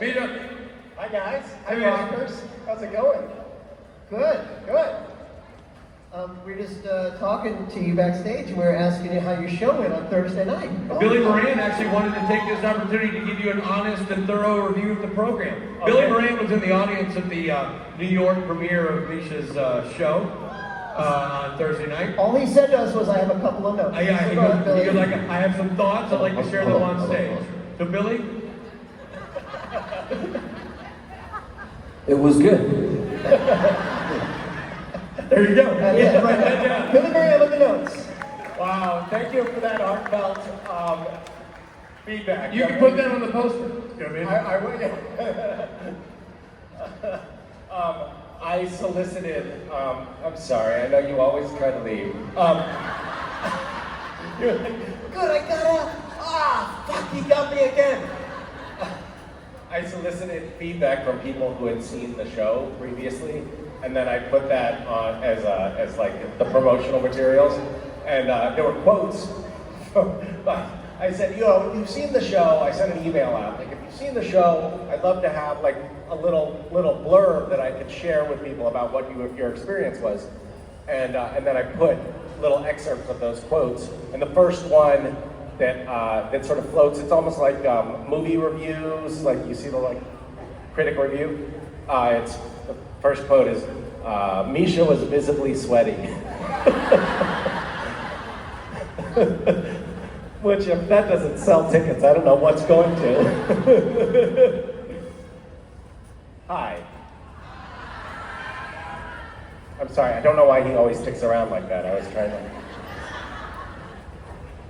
Misha. Hi guys. Hi Hey, rockers. How's it going? Good, good. We're just talking to you backstage, and we're asking you how your show went on Thursday night. Billy Moran actually wanted to take this opportunity to give you an honest and thorough review of the program. Okay. Billy Moran was in the audience at the New York premiere of Misha's show on Thursday night. All he said to us was, "I have a couple of notes." Yeah, he So go ahead, goes, Billy. like, I have some thoughts, I'd like to share them on stage. So Billy? It was good. There you go. Yeah, right. Billy Moran with the notes. Wow, thank you for that heartfelt feedback. You can put that on the poster. You know what I mean? I solicited, I'm sorry, I know you always try to leave. You're like, good, I got fuck, he got me again. I solicited feedback from people who had seen the show previously, and then I put that on as like the promotional materials, and there were quotes. I said, you've seen the show. I sent an email out. Like, if you've seen the show, I'd love to have like a little blurb that I could share with people about what your experience was, and then I put little excerpts of those quotes. And the first one that sort of floats, it's almost like movie reviews, like you see the like critic review. It's the first quote is, Misha was visibly sweaty. Which, if that doesn't sell tickets, I don't know what's going to. Hi. I'm sorry, I don't know why he always sticks around like that. I was trying to...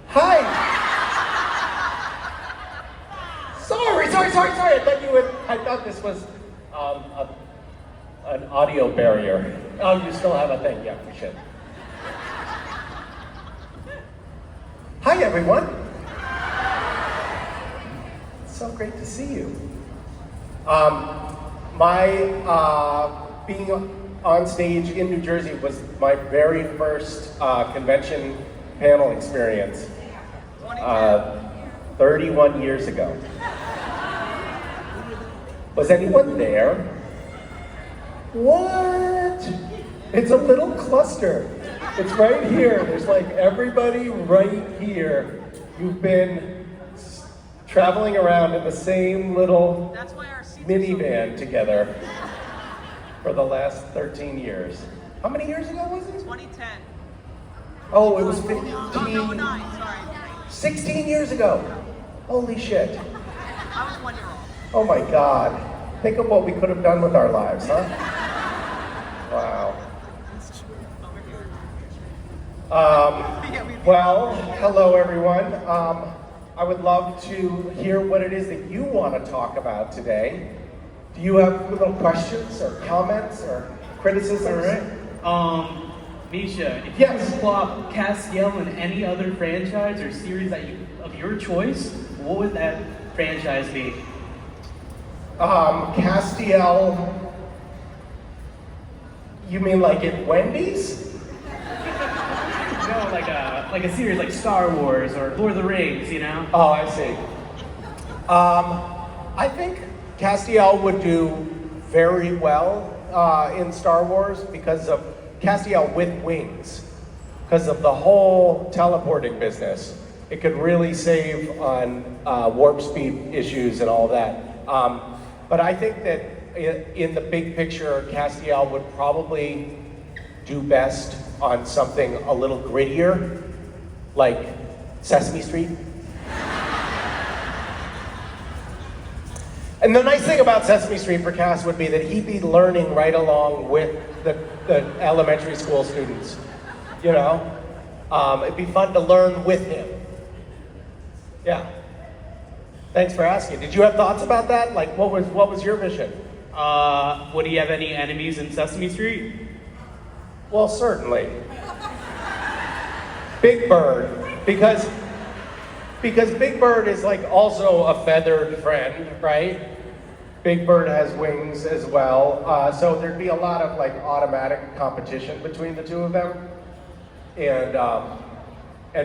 Hi! Sorry. I thought this was an audio barrier. Oh, you still have a thing? Yeah, we should. Hi, everyone. It's so great to see you. Being on stage in New Jersey was my very first convention panel experience 31 years ago. Was anyone there? What? It's a little cluster. It's right here. There's like everybody right here. You've been traveling around in the same little minivan together for the last 13 years. How many years ago was it? 2010. Oh, it was 15. No, 9, sorry. 16 years ago. Holy shit. I was 1 year old. Oh my God. Think of what we could have done with our lives, huh? Wow. Well, hello everyone. I would love to hear what it is that you want to talk about today. Do you have little questions or comments or criticisms? All right. Misha, if you Yes. could plop Castiel in any other franchise or series of your choice, what would that franchise be? Castiel. You mean like at Wendy's? No, like a series like Star Wars or Lord of the Rings, you know? Oh, I see. I think Castiel would do very well in Star Wars because of Castiel with wings, because of the whole teleporting business. It could really save on warp speed issues and all that. But I think that in the big picture, Castiel would probably do best on something a little grittier, like Sesame Street. And the nice thing about Sesame Street for Cass would be that he'd be learning right along with the elementary school students, you know? It'd be fun to learn with him. Yeah. Thanks for asking. Did you have thoughts about that? Like, what was your vision? Would he have any enemies in Sesame Street? Well, certainly. Big Bird, because Big Bird is like also a feathered friend, right? Big Bird has wings as well, so there'd be a lot of like automatic competition between the two of them. And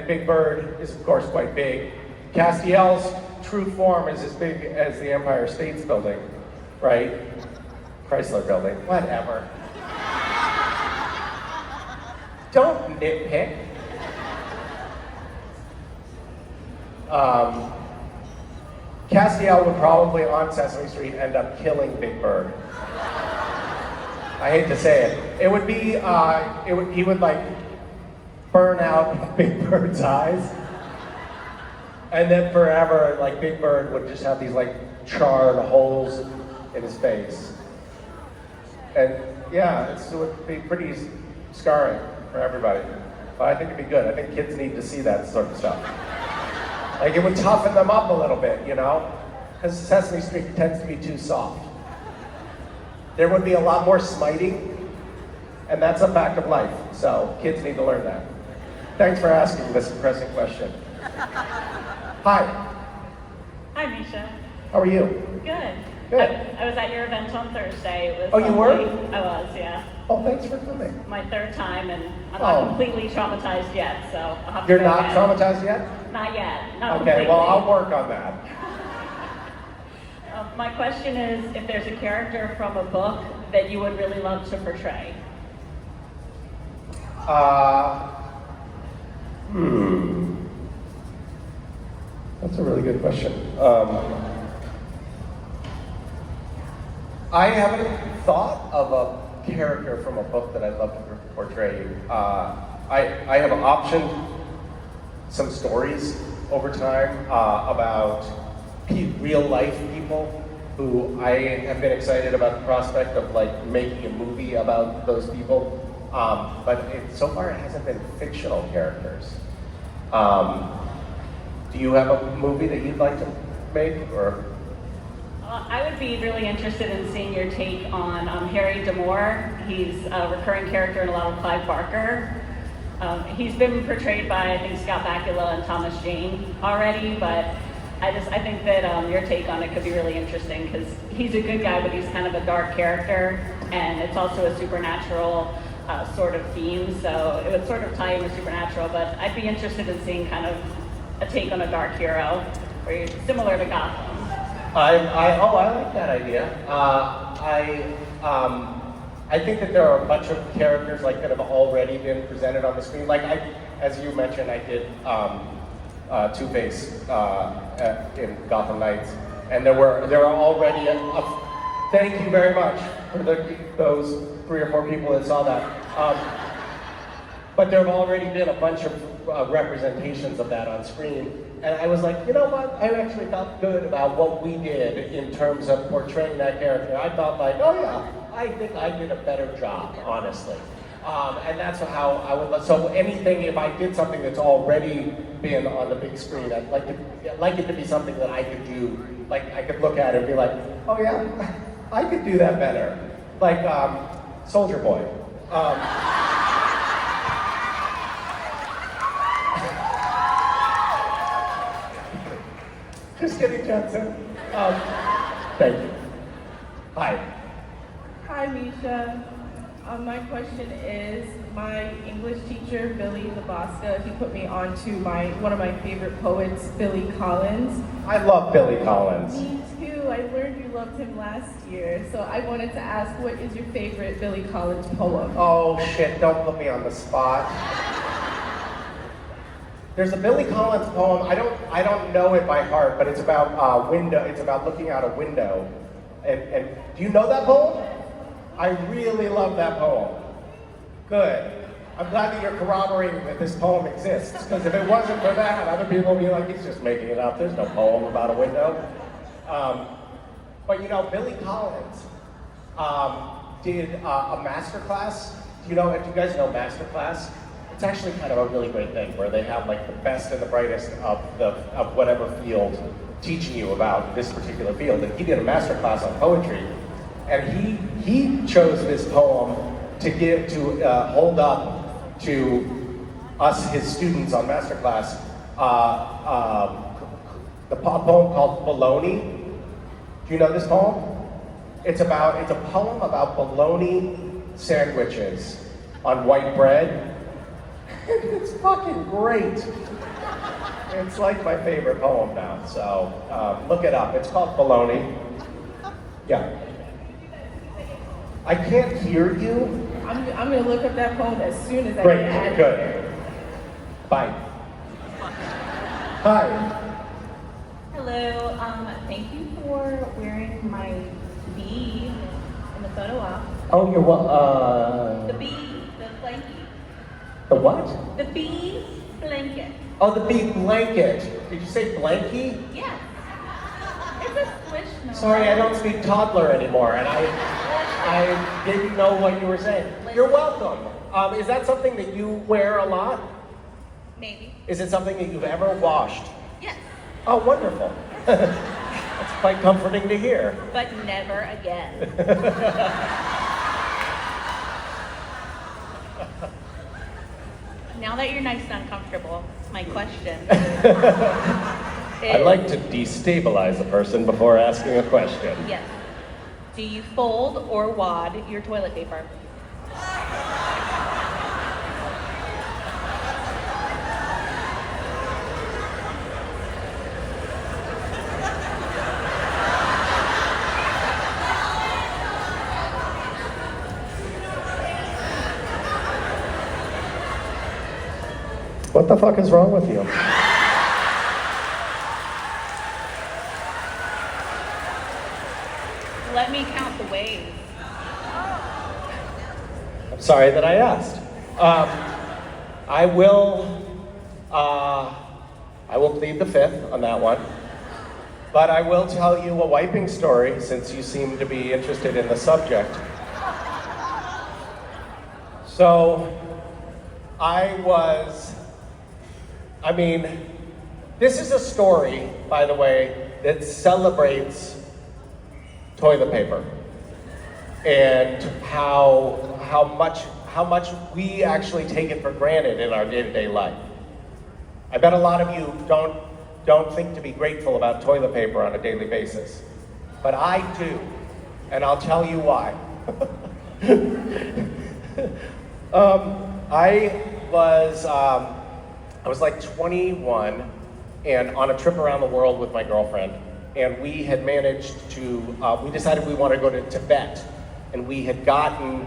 Big Bird is of course quite big. Castiel's true form is as big as the Empire State's Building, right? Chrysler Building, whatever. Don't nitpick. Castiel would probably on Sesame Street end up killing Big Bird. I hate to say it. It would be, he would like burn out Big Bird's eyes. And then forever, like Big Bird would just have these like charred holes in his face. And yeah, it would be pretty scarring for everybody. But I think it'd be good. I think kids need to see that sort of stuff. Like it would toughen them up a little bit, you know? Because Sesame Street tends to be too soft. There would be a lot more smiting, and that's a fact of life. So kids need to learn that. Thanks for asking this pressing question. Hi. Hi, Misha. How are you? Good. Good. I was at your event on Thursday. It was Oh, you were? lovely. I was, yeah. Oh, thanks for coming. My third time, and I'm Oh. not completely traumatized yet, so I'll have to You're go not again. traumatized yet? Not yet. Not Okay, completely. well, I'll work on that. My question is, if there's a character from a book that you would really love to portray? That's a really good question. I haven't thought of a character from a book that I'd love to portray. I have optioned some stories over time about real life people who I have been excited about the prospect of like making a movie about those people. But so far it hasn't been fictional characters. Do you have a movie that you'd like to make, or? I would be really interested in seeing your take on Harry D'Amour. He's a recurring character in a lot of Clive Barker. He's been portrayed by, I think, Scott Bakula and Thomas Jane already, but I think that your take on it could be really interesting because he's a good guy, but he's kind of a dark character, and it's also a supernatural sort of theme, so it would sort of tie in with supernatural, but I'd be interested in seeing kind of a take on a dark hero, or similar to Gotham. I like that idea. I think that there are a bunch of characters like that have already been presented on the screen. Like as you mentioned, I did Two-Face in Gotham Knights, and there are already thank you very much for those 3 or 4 people that saw that. But there have already been a bunch of representations of that on screen. And I was like, you know what? I actually felt good about what we did in terms of portraying that character. I felt like, oh yeah, I think I did a better job, honestly. And that's how I would. So anything, if I did something that's already been on the big screen, I'd like it to be something that I could do. Like I could look at it and be like, oh yeah, I could do that better. Like Soldier Boy. Just kidding, Johnson. Thank you. Hi. Hi, Misha. My question is, my English teacher, Billy Labosca, he put me on to one of my favorite poets, Billy Collins. I love Billy Collins. Me too. I learned you loved him last year. So I wanted to ask, what is your favorite Billy Collins poem? Oh shit, don't put me on the spot. There's a Billy Collins poem, I don't know it by heart, but it's about window, it's about looking out a window. And do you know that poem? I really love that poem. Good. I'm glad that you're corroborating that this poem exists, because if it wasn't for that, other people would be like, he's just making it up. There's no poem about a window. But you know, Billy Collins did a master class. Do you guys know master class? It's actually kind of a really great thing where they have like the best and the brightest of whatever field teaching you about this particular field. And he did a master class on poetry, and he chose this poem to hold up to us, his students on master class, the poem called Bologna. Do you know this poem? It's a poem about bologna sandwiches on white bread. It's fucking great. It's like my favorite poem now, so look it up. It's called Baloney. Yeah. I can't hear you. I'm gonna look up that poem as soon as I Great, get it. good. Bye. Hi. Hello. Thank you for wearing my bee in the photo op. Oh, you're what? The bee, the blanket. The what? The bee blanket. Oh, the bee blanket. Did you say blankie? Yes. It's a squishmallow. Sorry, I don't speak toddler anymore, and I didn't know what you were saying. You're welcome. Is that something that you wear a lot? Maybe. Is it something that you've ever washed? Yes. Oh, wonderful. That's quite comforting to hear. But never again. Now that you're nice and uncomfortable, my question is, I like to destabilize a person before asking a question. yes. Do you fold or wad your toilet paper? What the fuck is wrong with you? Let me count the ways. I'm sorry that I asked. I will plead the fifth on that one. But I will tell you a wiping story since you seem to be interested in the subject. So, this is a story, by the way, that celebrates toilet paper and how much we actually take it for granted in our day-to-day life. I bet a lot of you don't think to be grateful about toilet paper on a daily basis, but I do, and I'll tell you why. I was like 21 and on a trip around the world with my girlfriend, and we had managed to, we decided we wanted to go to Tibet, and we had gotten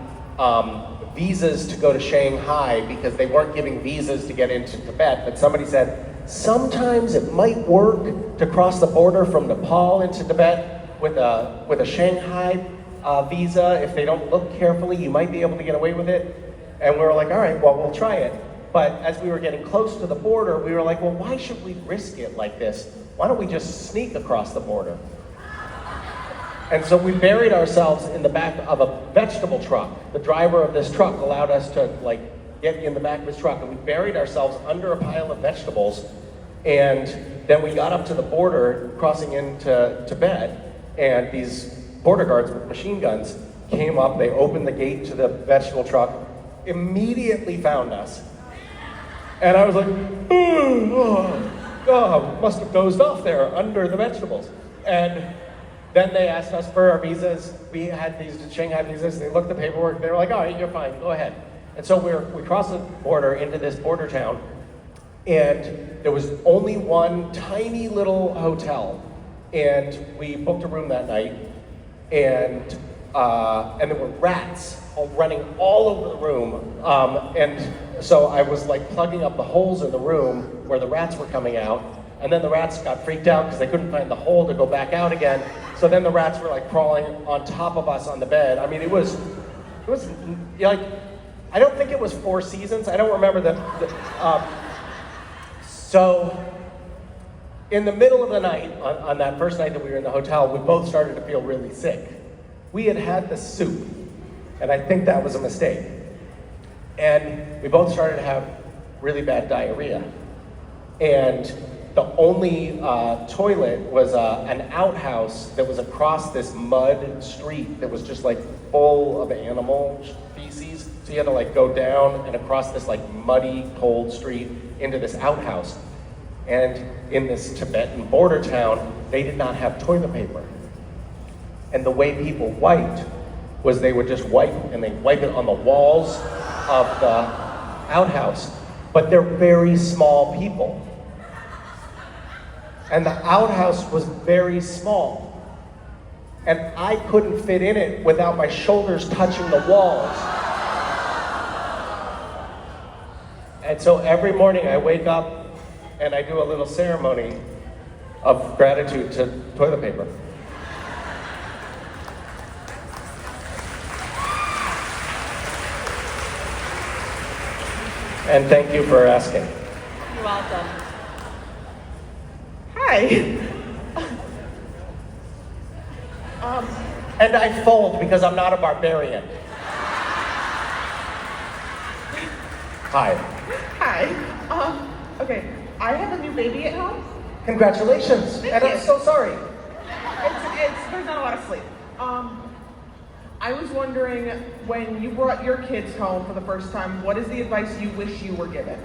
visas to go to Shanghai because they weren't giving visas to get into Tibet, but somebody said, sometimes it might work to cross the border from Nepal into Tibet with a Shanghai visa. If they don't look carefully, you might be able to get away with it. And we were like, all right, well, we'll try it. But as we were getting close to the border, we were like, well, why should we risk it like this? Why don't we just sneak across the border? And so we buried ourselves in the back of a vegetable truck. The driver of this truck allowed us to get in the back of his truck, and we buried ourselves under a pile of vegetables. And then we got up to the border, crossing into Tibet, and these border guards with machine guns came up. They opened the gate to the vegetable truck, immediately found us. And I was like, oh, must have dozed off there under the vegetables. And then they asked us for our visas. We had these Shanghai visas. They looked at the paperwork. They were like, all right, you're fine, go ahead. And so we crossed the border into this border town, and there was only one tiny little hotel. And we booked a room that night, and there were rats running all over the room. And so I was plugging up the holes in the room where the rats were coming out. And then the rats got freaked out because they couldn't find the hole to go back out again. So then the rats were crawling on top of us on the bed. I mean, it was I don't think it was Four Seasons. I don't remember so in the middle of the night, on that first night that we were in the hotel, we both started to feel really sick. We had the soup, and I think that was a mistake. And we both started to have really bad diarrhea. And the only toilet was an outhouse that was across this mud street that was just full of animal feces. So you had to go down and across this muddy, cold street into this outhouse. And in this Tibetan border town, they did not have toilet paper. And the way people wiped was they would just wipe, and they wipe it on the walls of the outhouse. But they're very small people. and the outhouse was very small. And I couldn't fit in it without my shoulders touching the walls. And so every morning I wake up and I do a little ceremony of gratitude to toilet paper. And thank you for asking. You're welcome. Hi. And I fold because I'm not a barbarian. Hi. Hi. Okay, I have a new baby at home. Congratulations. And I'm so sorry. There's not a lot of sleep. I was wondering, when you brought your kids home for the first time, what is the advice you wish you were given?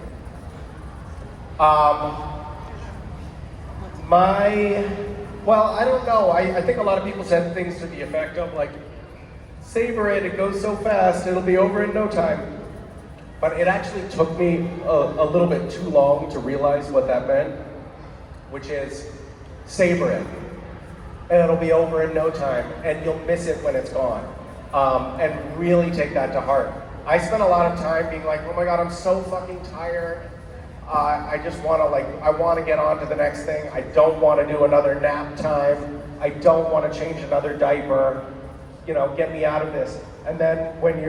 Well, I don't know. I think a lot of people said things to the effect of like, savor it, it goes so fast, it'll be over in no time. But it actually took me a little bit too long to realize what that meant, which is savor it. And it'll be over in no time, and you'll miss it when it's gone. And really take that to heart. I spent a lot of time being like, oh my God, I'm so fucking tired. I just want to I want to get on to the next thing. I don't want to do another nap time. I don't want to change another diaper. Get me out of this. And then when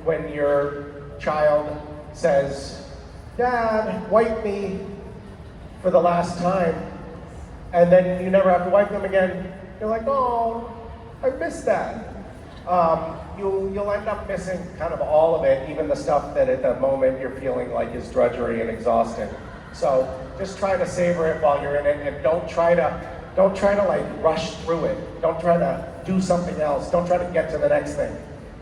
when your child says, Dad, wipe me for the last time, and then you never have to wipe them again, you're like, oh, I missed that. You'll end up missing kind of all of it, even the stuff that at the moment you're feeling like is drudgery and exhausting. So just try to savor it while you're in it, and don't try to rush through it. Don't try to do something else. Don't try to get to the next thing.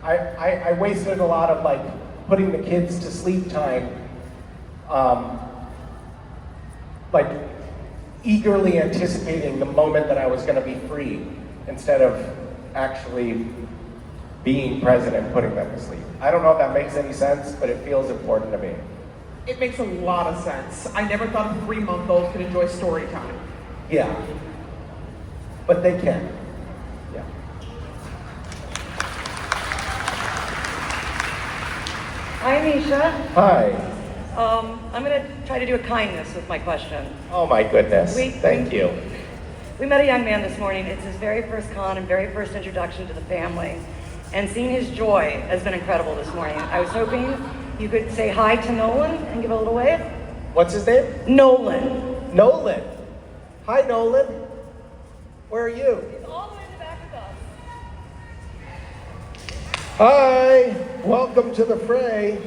I wasted a lot of putting the kids to sleep time, eagerly anticipating the moment that I was going to be free, instead of actually being present and putting them to sleep. I don't know if that makes any sense, but it feels important to me. It makes a lot of sense. I never thought a 3-month-old could enjoy story time. Yeah. But they can. Yeah. Hi, Misha. Hi. I'm going to try to do a kindness with my question. Oh my goodness. Thank you. We met a young man this morning. It's his very first con and very first introduction to the family. And seeing his joy has been incredible this morning. I was hoping you could say hi to Nolan and give a little wave. What's his name? Nolan. Nolan. Hi, Nolan. Where are you? He's all the way in the back with us. Hi. Welcome to the fray.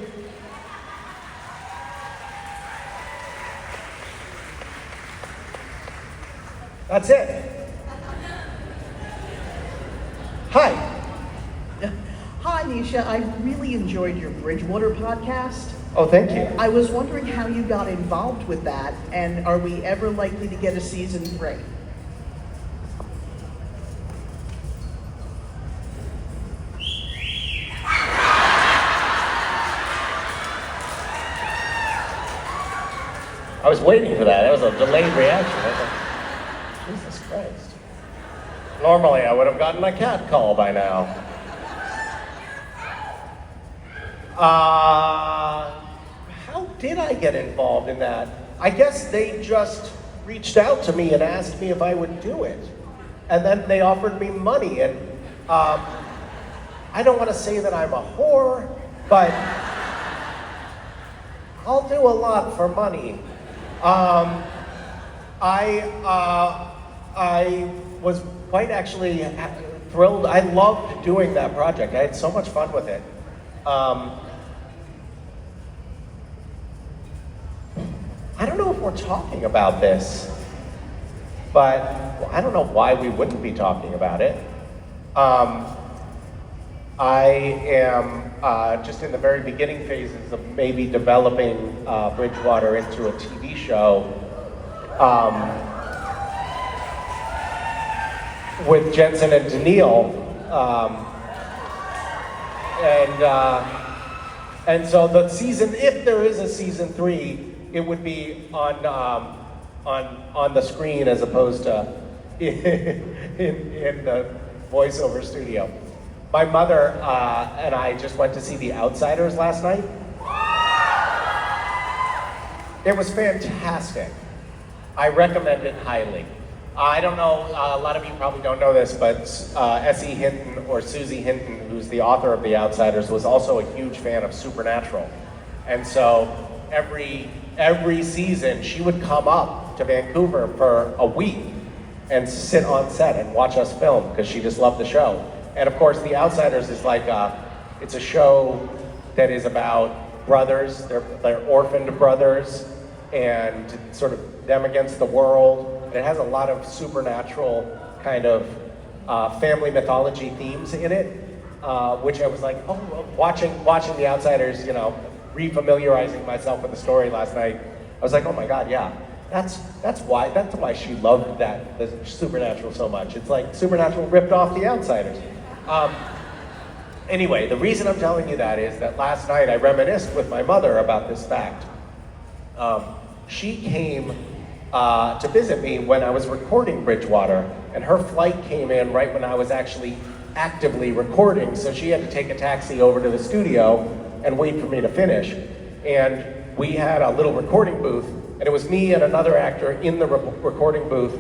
That's it. Hi. Hi, Misha. I really enjoyed your Bridgewater podcast. Oh, thank you. I was wondering how you got involved with that, and are we ever likely to get a season 3? I was waiting for that. That was a delayed reaction. I was like, Jesus Christ. Normally, I would have gotten a cat call by now. How did I get involved in that? I guess they just reached out to me and asked me if I would do it. And then they offered me money. And I don't want to say that I'm a whore, but I'll do a lot for money. I was quite actually thrilled. I loved doing that project. I had so much fun with it. I don't know if we're talking about this, but I don't know why we wouldn't be talking about it. I am just in the very beginning phases of maybe developing Bridgewater into a TV show with Jensen and Daniil. And so the season, if there is a season 3, it would be on on the screen as opposed to in the voiceover studio. My mother and I just went to see The Outsiders last night. It was fantastic. I recommend it highly. I don't know, a lot of you probably don't know this, but S.E. Hinton, or Susie Hinton, who's the author of The Outsiders, was also a huge fan of Supernatural. And so every season, she would come up to Vancouver for a week and sit on set and watch us film, because she just loved the show. And of course, The Outsiders is like, it's a show that is about brothers, they're orphaned brothers, and sort of them against the world. And it has a lot of supernatural kind of family mythology themes in it, which I was like, oh, watching The Outsiders, you know, refamiliarizing myself with the story last night. I was like, oh my God, yeah, that's why she loved the Supernatural so much. It's like Supernatural ripped off The Outsiders. Anyway, the reason I'm telling you that is that last night I reminisced with my mother about this fact. She came to visit me when I was recording Bridgewater, and her flight came in right when I was actually actively recording, so she had to take a taxi over to the studio and wait for me to finish. And we had a little recording booth, and it was me and another actor in the recording booth,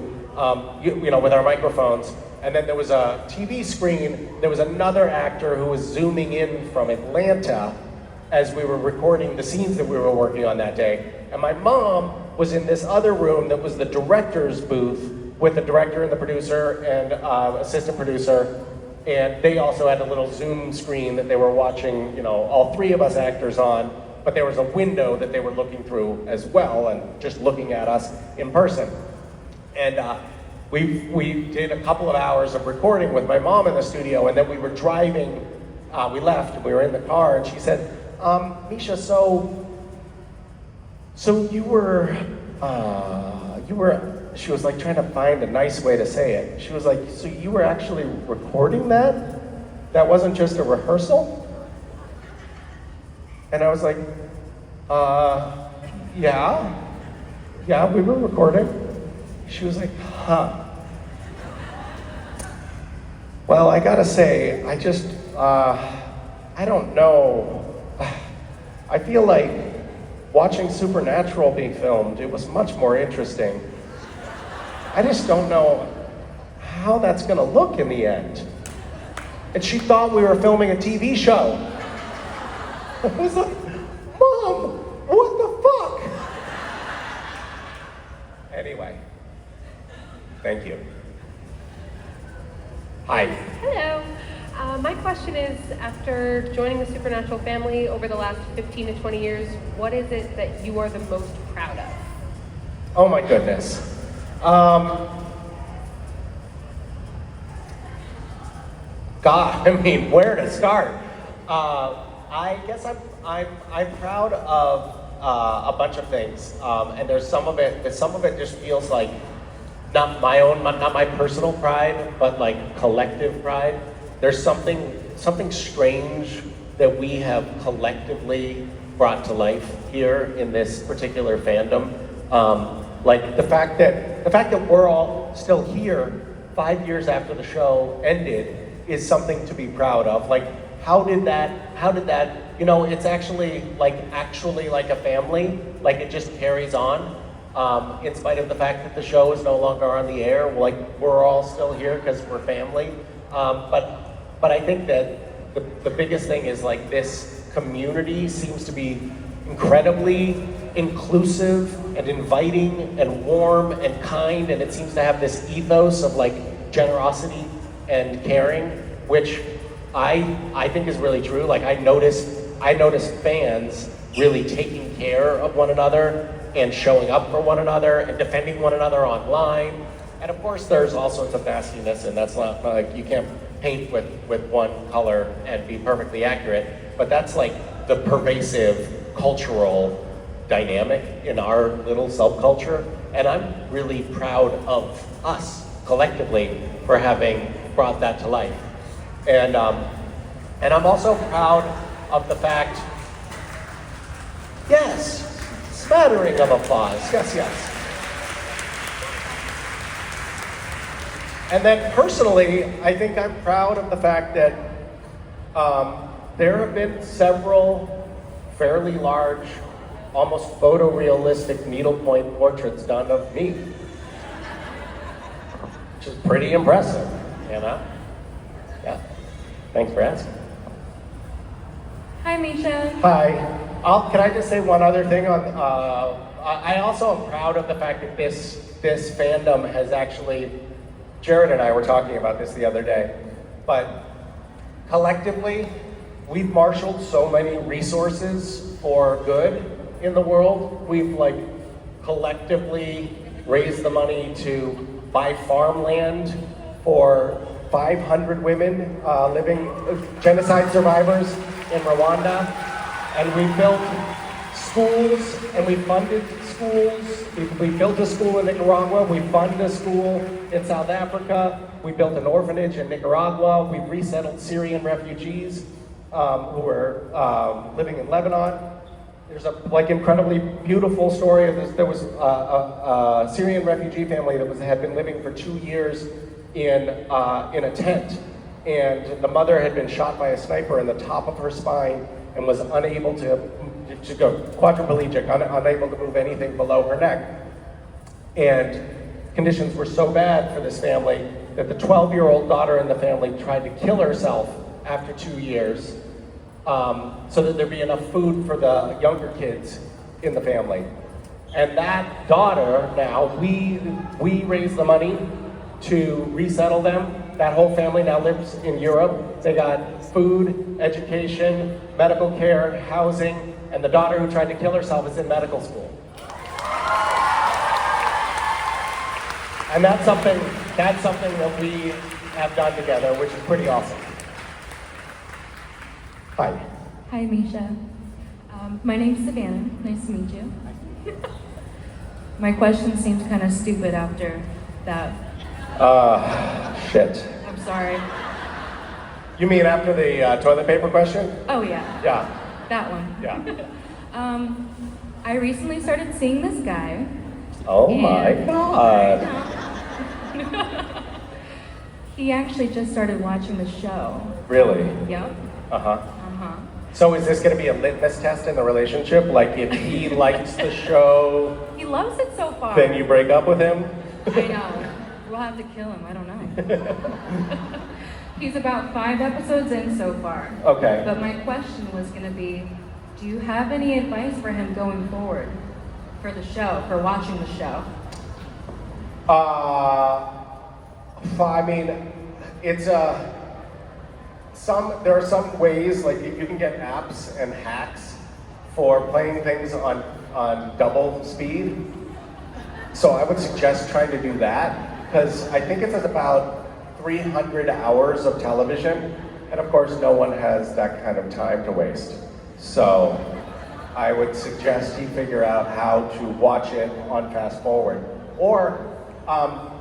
you know, with our microphones. And then there was a TV screen. There was another actor who was zooming in from Atlanta as we were recording the scenes that we were working on that day. And my mom was in this other room that was the director's booth with the director and the producer and assistant producer. And they also had a little Zoom screen that they were watching, you know, all three of us actors on, but there was a window that they were looking through as well and just looking at us in person. And we did a couple of hours of recording with my mom in the studio, and then we were driving, we left, and we were in the car, and she said, Misha, so you were, she was like trying to find a nice way to say it. She was like, so you were actually recording that? That wasn't just a rehearsal? And I was like, yeah, we were recording. She was like, huh. Well, I gotta say, I just, I don't know. I feel like watching Supernatural being filmed, it was much more interesting. I just don't know how that's gonna look in the end. And she thought we were filming a TV show. I was like, Mom, what the fuck? Anyway, thank you. Hi. Hello. My question is, after joining the Supernatural family over the last 15 to 20 years, what is it that you are the most proud of? Oh my goodness. God, I mean, where to start? I guess I'm proud of a bunch of things, and there's some of it just feels like not my personal pride, but like collective pride. There's something strange that we have collectively brought to life here in this particular fandom. Like the fact that we're all still here 5 years after the show ended is something to be proud of. Like, how did that, you know, it's actually like a family, like it just carries on. In spite of the fact that the show is no longer on the air, like we're all still here because we're family. But I think that the biggest thing is like this community seems to be incredibly inclusive and inviting and warm and kind, and it seems to have this ethos of like generosity and caring, which I think is really true. Like I noticed fans really taking care of one another and showing up for one another and defending one another online. And of course there's all sorts of nastiness, and that's not like, you can't paint with one color and be perfectly accurate, but that's like the pervasive cultural dynamic in our little subculture. And I'm really proud of us collectively for having brought that to life. And I'm also proud of the fact, yes, smattering of applause, yes. And then personally, I think I'm proud of the fact that there have been several fairly large, almost photorealistic needlepoint portraits done of me, which is pretty impressive, you know? Yeah, thanks for asking. Hi, Misha. Hi. Can I just say one other thing? I also am proud of the fact that this fandom has actually, Jared and I were talking about this the other day, but collectively, we've marshaled so many resources for good in the world. We've collectively raised the money to buy farmland for 500 women genocide survivors in Rwanda, and we built schools and we funded schools. We built a school in Nicaragua, we funded a school in South Africa, we built an orphanage in Nicaragua, we resettled Syrian refugees who were living in Lebanon. There's a incredibly beautiful story of this. There was a Syrian refugee family that had been living for 2 years in a tent, and the mother had been shot by a sniper in the top of her spine and was unable to go quadriplegic, unable to move anything below her neck. And conditions were so bad for this family that the 12-year-old daughter in the family tried to kill herself after 2 years so that there'd be enough food for the younger kids in the family. And that daughter now, we raised the money to resettle them. That whole family now lives in Europe. They got food, education, medical care, housing, and the daughter who tried to kill herself is in medical school. And that's something that we have done together, which is pretty awesome. Hi. Hi, Misha. My name's Savannah. Nice to meet you. My question seems kind of stupid after that. Shit. I'm sorry. You mean after the toilet paper question? Oh, yeah. Yeah. That one. Yeah. I recently started seeing this guy. Oh my God. He actually just started watching the show. Really? Yep. Uh-huh. So is this going to be a litmus test in the relationship? Like if he likes the show, He loves it so far. then you break up with him? I know. We'll have to kill him. I don't know. He's about 5 episodes in so far. Okay. But my question was going to be, do you have any advice for him going forward for the show, for watching the show? I mean, it's there are some ways, like you can get apps and hacks for playing things on double speed. So I would suggest trying to do that, because I think it's about 300 hours of television, and of course no one has that kind of time to waste. So I would suggest he figure out how to watch it on fast forward. Or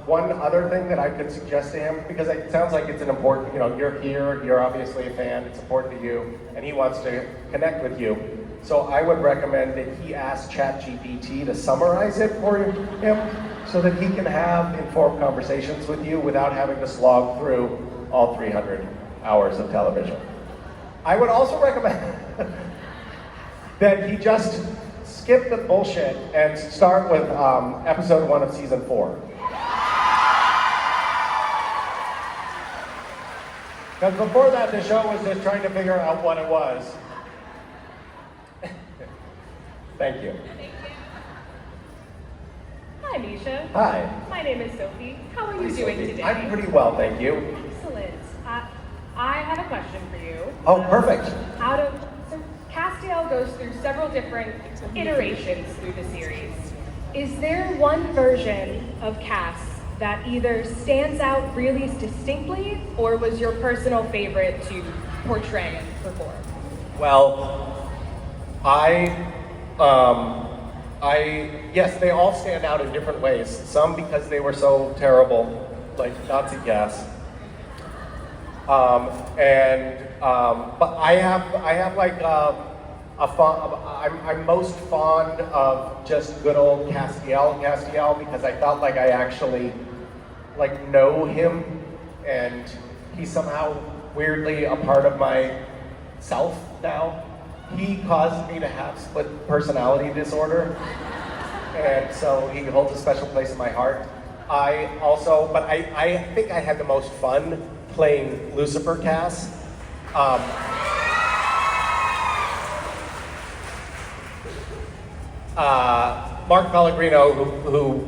one other thing that I could suggest to him, because it sounds like it's an important, you're here, you're obviously a fan, it's important to you, and he wants to connect with you. So I would recommend that he ask ChatGPT to summarize it for him so that he can have informed conversations with you without having to slog through all 300 hours of television. I would also recommend that he just skip the bullshit and start with episode 1 of season 4. Because before that, the show was just trying to figure out what it was. Thank you. Hi, Misha. Hi. My name is Sophie. How are you Hi, doing Sophie. today? I'm pretty well, thank you. Excellent. I have a question for you. Oh, perfect. So Castiel goes through several different iterations through the series. Is there one version of Cass that either stands out really distinctly or was your personal favorite to portray and perform? Well, yes, they all stand out in different ways. Some because they were so terrible, like Nazi gas. But I have like I'm most fond of just good old Castiel because I felt like I actually like know him, and he's somehow weirdly a part of my self now. He caused me to have split personality disorder, and so he holds a special place in my heart. I think I had the most fun playing Lucifer Cass. Mark Pellegrino, who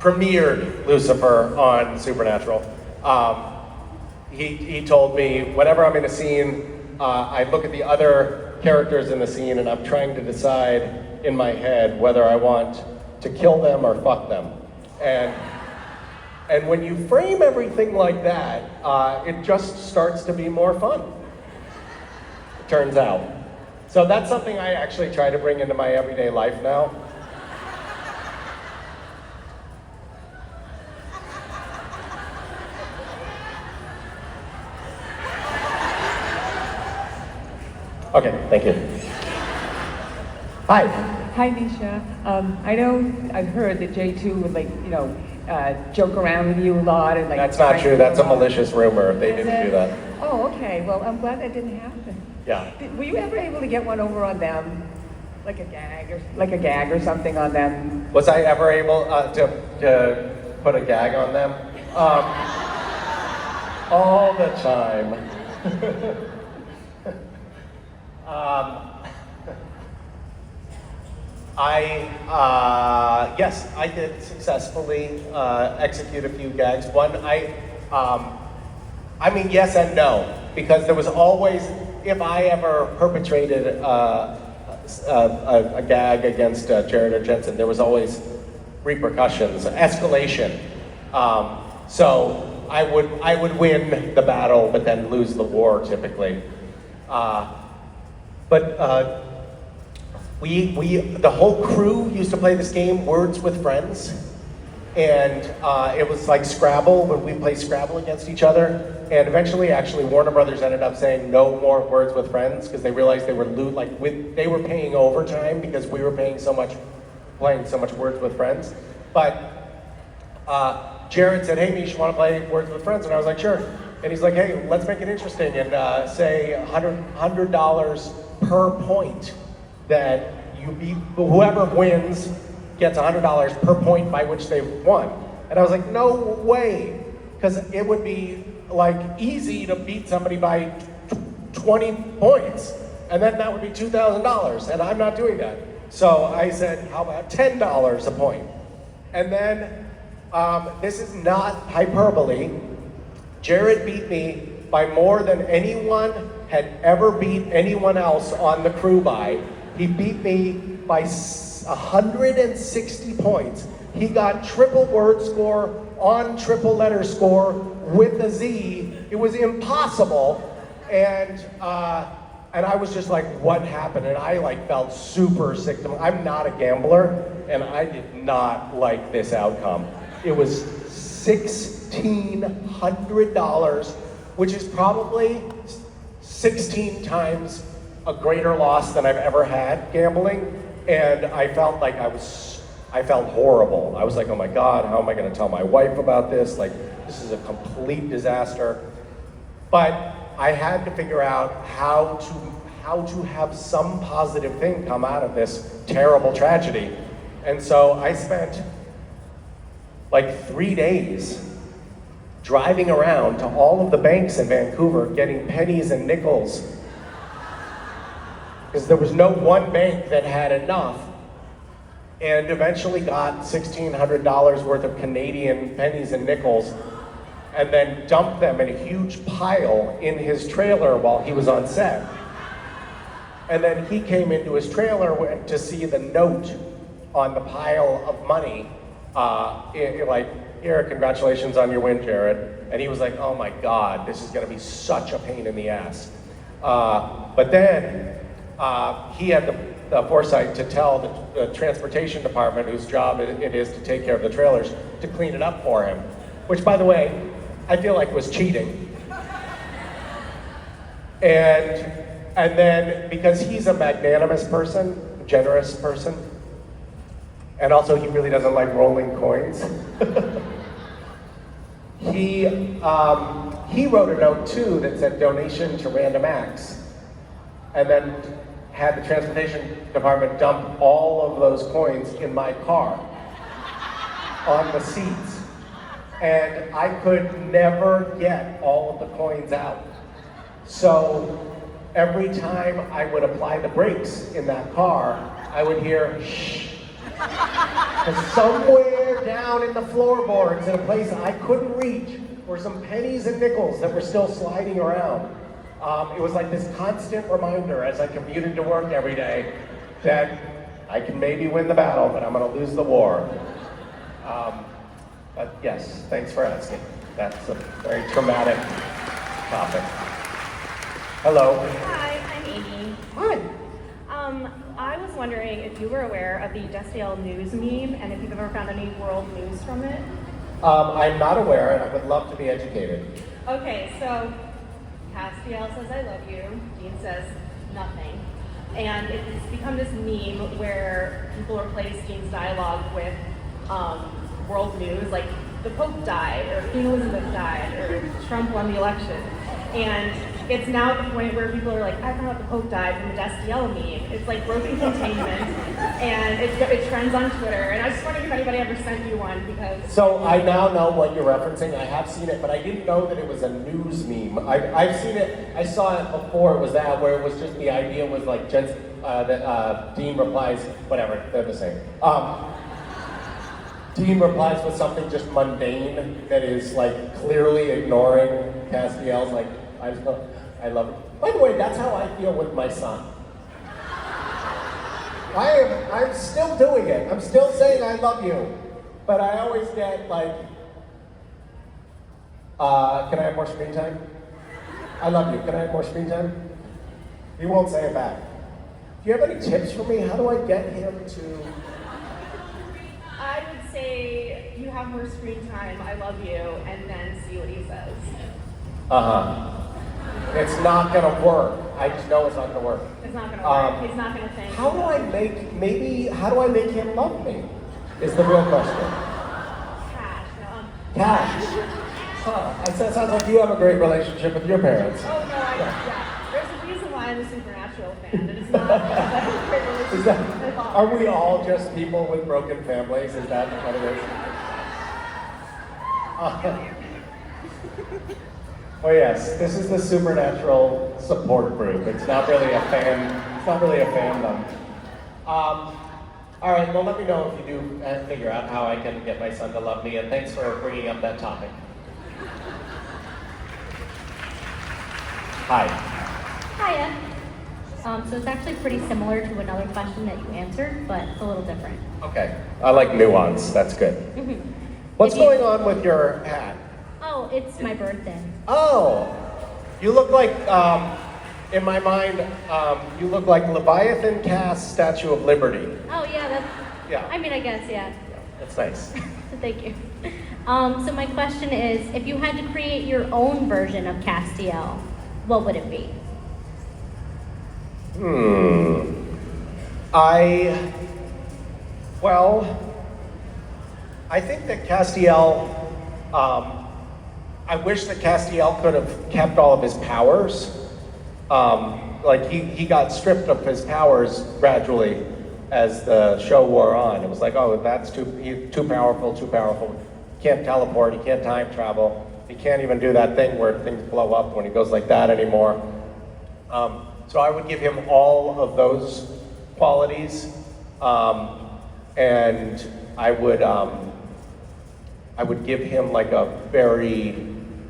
premiered Lucifer on Supernatural, he told me whenever I'm in a scene, I look at the other characters in the scene and I'm trying to decide in my head whether I want to kill them or fuck them. And when you frame everything like that, it just starts to be more fun, it turns out. So that's something I actually try to bring into my everyday life now. Okay, thank you. Hi. Hi, Misha. I know I've heard that J2 would joke around with you a lot and That's not true. That's a malicious rumor. They didn't do that. Oh, okay. Well, I'm glad that didn't happen. Yeah. Were you ever able to get one over on them, like a gag or something on them? Was I ever able to put a gag on them? All the time. Yes, I did successfully execute a few gags. One, I mean, yes and no, because there was always, if I ever perpetrated a gag against Jared or Jensen, there was always repercussions, escalation. So I would win the battle, but then lose the war typically. The whole crew used to play this game, Words with Friends, and it was like Scrabble when we play Scrabble against each other. And eventually, actually, Warner Brothers ended up saying no more Words with Friends because they realized they were they were paying overtime because we were playing so much Words with Friends. But Jared said, "Hey, Misha, want to play Words with Friends?" And I was like, "Sure." And he's like, "Hey, let's make it interesting and say $100 per point that you beat. Whoever wins gets $100 per point by which they've won." And I was like, "No way," because it would be like easy to beat somebody by 20 points, and then that would be $2,000, and I'm not doing that. So I said, "How about $10 a point?" And then this is not hyperbole. Jared beat me by more than anyone had ever beat anyone else on the crew by. He beat me by 160 points. He got triple word score on triple letter score with a Z. It was impossible. And I was just like, what happened? And I felt super sick. I'm not a gambler, and I did not like this outcome. It was $1,600, which is probably 16 times a greater loss than I've ever had gambling. And I felt like I felt horrible. I was like, oh my God, how am I gonna tell my wife about this? This is a complete disaster. But I had to figure out how to have some positive thing come out of this terrible tragedy. And so I spent 3 days driving around to all of the banks in Vancouver getting pennies and nickels, because there was no one bank that had enough, and eventually got $1,600 worth of Canadian pennies and nickels, and then dumped them in a huge pile in his trailer while he was on set. And then he came into his trailer to see the note on the pile of money, here, congratulations on your win, Jared. And he was like, oh my God, this is gonna be such a pain in the ass. But then he had the foresight to tell the transportation department, whose job it is to take care of the trailers, to clean it up for him. Which, by the way, I feel like was cheating. And then, because he's a magnanimous person, generous person, and also he really doesn't like rolling coins. He wrote a note too that said donation to Random Acts, and then had the transportation department dump all of those coins in my car on the seats. And I could never get all of the coins out. So every time I would apply the brakes in that car, I would hear shh. Because somewhere down in the floorboards, in a place I couldn't reach, were some pennies and nickels that were still sliding around. It was like this constant reminder as I commuted to work every day that I can maybe win the battle, but I'm going to lose the war. But yes, thanks for asking. That's a very traumatic topic. Hello. Hi, I'm Amy. Hi. I was wondering if you were aware of the Castiel news meme and if you've ever found any world news from it. I'm not aware, and I would love to be educated. Okay, so Castiel says I love you, Dean says nothing. And it's become this meme where people replace Dean's dialogue with world news, like the Pope died, or Queen Elizabeth died, or Trump won the election. And it's now at the point where people are like, I found out the Pope died from the Castiel meme. It's like broken containment, and it trends on Twitter. And I was just wondering if anybody ever sent you one, because... So I now know what you're referencing. I have seen it, but I didn't know that it was a news meme. I've seen it, I saw it before it was that, where it was just the idea was like, Dean replies, whatever, they're the same. Dean replies with something just mundane that is like clearly ignoring Castiel's like, I love it. By the way, that's how I feel with my son. I'm still doing it. I'm still saying I love you. But I always get like, can I have more screen time? I love you. Can I have more screen time? He won't say it back. Do you have any tips for me? How do I get him to... I would say you have more screen time, I love you, and then see what he says. It's not gonna work. I just know it's not gonna work. It's not gonna work. He's not gonna think. How do I make him love me? Is the real question. Cash. Cash. Huh. It sounds like you have a great relationship with your parents. Oh, no, yeah. There's a reason why I'm a Supernatural fan, and it's not a great relationship at all. Are we all just people with broken families? Is that what it is? Well, yes, this is the Supernatural support group. It's not really a fandom. All right, well, let me know if you do figure out how I can get my son to love me, and thanks for bringing up that topic. Hi. Hiya. So it's actually pretty similar to another question that you answered, but it's a little different. Okay, I like nuance. That's good. What's going on with your hat? Oh, it's my birthday. Oh, you look like, in my mind, you look like Leviathan cast Statue of Liberty. Oh yeah, Yeah. I mean, I guess, yeah. That's nice. Thank you. So my question is, if you had to create your own version of Castiel, what would it be? I think that Castiel, I wish that Castiel could have kept all of his powers. Like he got stripped of his powers gradually as the show wore on. It was like, oh, that's too powerful. He can't teleport, he can't time travel. He can't even do that thing where things blow up when he goes like that anymore. So I would give him all of those qualities, and I would give him like a very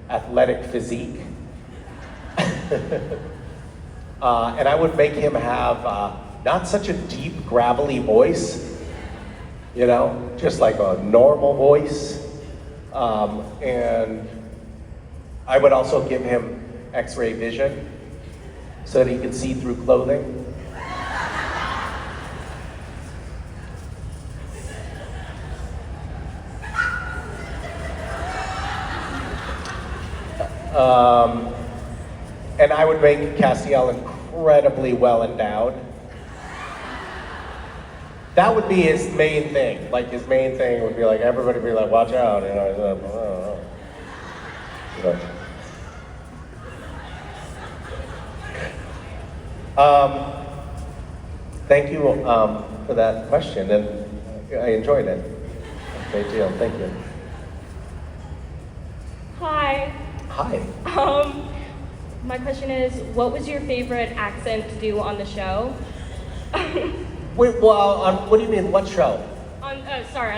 athletic physique. And I would make him have not such a deep, gravelly voice, you know, just like a normal voice. And I would also give him X-ray vision so that he could see through clothing. And I would make Castiel incredibly well endowed. That would be his main thing. Like his main thing would be like, everybody would be like, watch out, you know. Right. Thank you for that question, and I enjoyed it. Great deal, thank you. Hi. Hi. My question is, what was your favorite accent to do on the show? Wait, well, what do you mean, what show? On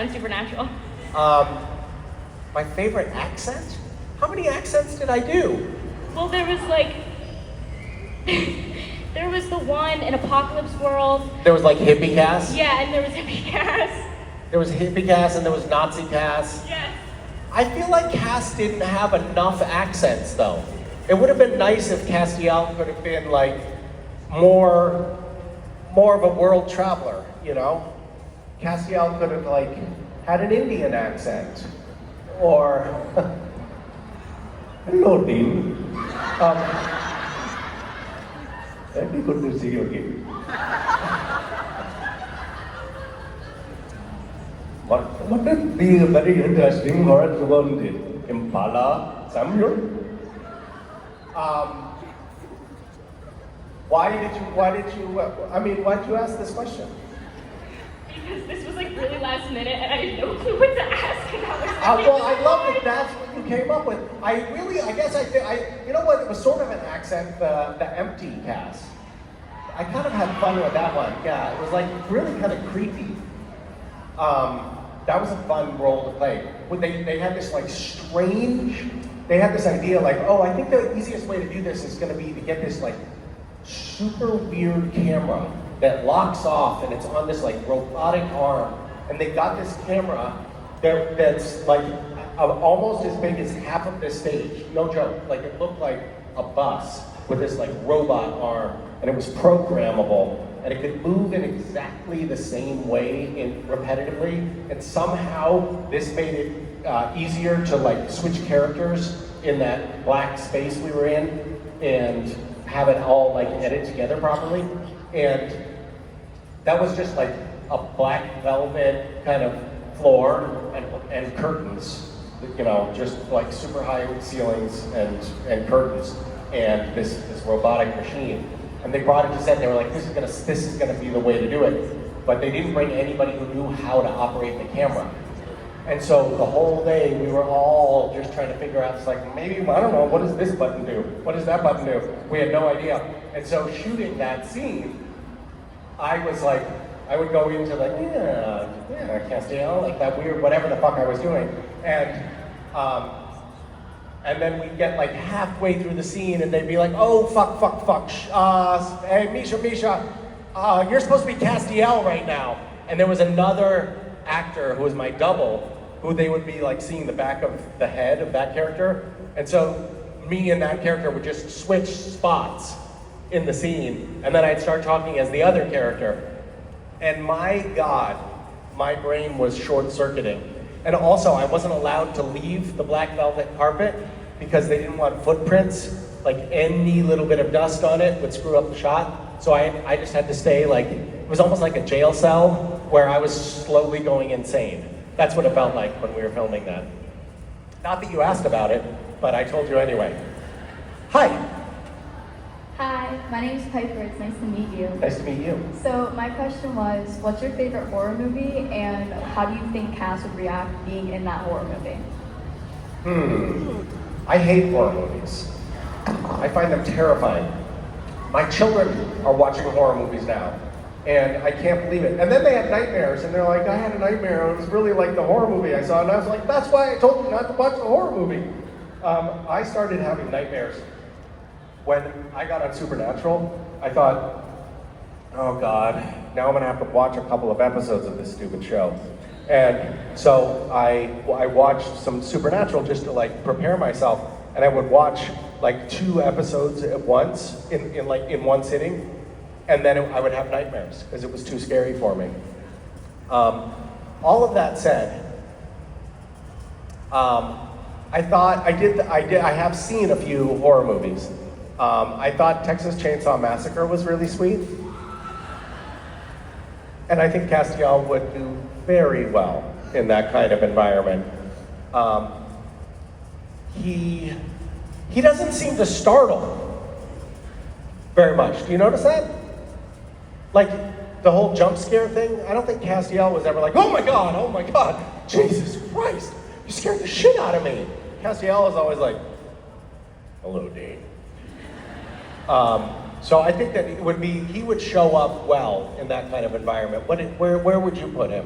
Supernatural. My favorite accent? How many accents did I do? Well, there was like, there was the one in Apocalypse World. There was like hippie Cass? Yeah, and there was hippie Cass. There was hippie Cass and there was Nazi Cass. Yes. I feel like Cass didn't have enough accents though. It would have been nice if Castiel could have been like more of a world traveler, you know? Castiel could have like had an Indian accent. Or, hello Dean. Very good to see you again. What would be very interesting for us to go to Impala, Samuel? Why did you ask this question? Because this was like really last minute and I had no clue what to ask. And Well, I love that that's what you came up with. You know what, it was sort of an accent, the empty cast. I kind of had fun with that one, yeah. It was like really kind of creepy. That was a fun role to play. They had this like they had this idea like, oh, I think the easiest way to do this is gonna be to get this like super weird camera that locks off and it's on this like robotic arm. And they got this camera that's like almost as big as half of this stage. No joke, like it looked like a bus with this like robot arm, and it was programmable, and it could move in exactly the same way repetitively, and somehow this made it easier to like switch characters in that black space we were in, and have it all like edit together properly. And that was just like a black velvet kind of floor and curtains, you know, just like super high ceilings and curtains, and this robotic machine. And they brought it to set. They were like, this is gonna be the way to do it. But they didn't bring anybody who knew how to operate the camera. And so the whole day we were all just trying to figure out, it's like, maybe, I don't know, what does this button do? What does that button do? We had no idea. And so shooting that scene, I would go into like, yeah, Castiel, like that weird whatever the fuck I was doing. And then we'd get like halfway through the scene and they'd be like, oh, fuck. Hey, Misha, you're supposed to be Castiel right now. And there was another actor who was my double, who they would be like seeing the back of the head of that character. And so me and that character would just switch spots in the scene. And then I'd start talking as the other character. And my God, my brain was short-circuiting. And also, I wasn't allowed to leave the black velvet carpet because they didn't want footprints. Like any little bit of dust on it would screw up the shot. So I just had to stay like, it was almost like a jail cell where I was slowly going insane. That's what it felt like when we were filming that. Not that you asked about it, but I told you anyway. Hi. Hi, my name is Piper. It's nice to meet you. Nice to meet you. So my question was, what's your favorite horror movie, and how do you think Cass would react being in that horror movie? I hate horror movies. I find them terrifying. My children are watching horror movies now, and I can't believe it. And then they had nightmares, and they're like, I had a nightmare, and it was really like the horror movie I saw, and I was like, that's why I told you not to watch the horror movie. I started having nightmares. When I got on Supernatural, I thought, oh God, now I'm gonna have to watch a couple of episodes of this stupid show. And so I watched some Supernatural just to like prepare myself, and I would watch like 2 episodes at once in one sitting, and then I would have nightmares because it was too scary for me. All of that said, I have seen a few horror movies. I thought Texas Chainsaw Massacre was really sweet. And I think Castiel would do very well in that kind of environment. he doesn't seem to startle very much. Do you notice that? Like the whole jump scare thing, I don't think Castiel was ever like, oh my God, Jesus Christ, you scared the shit out of me. Castiel is always like, hello, Dean. So I think that he would show up well in that kind of environment. Where would you put him?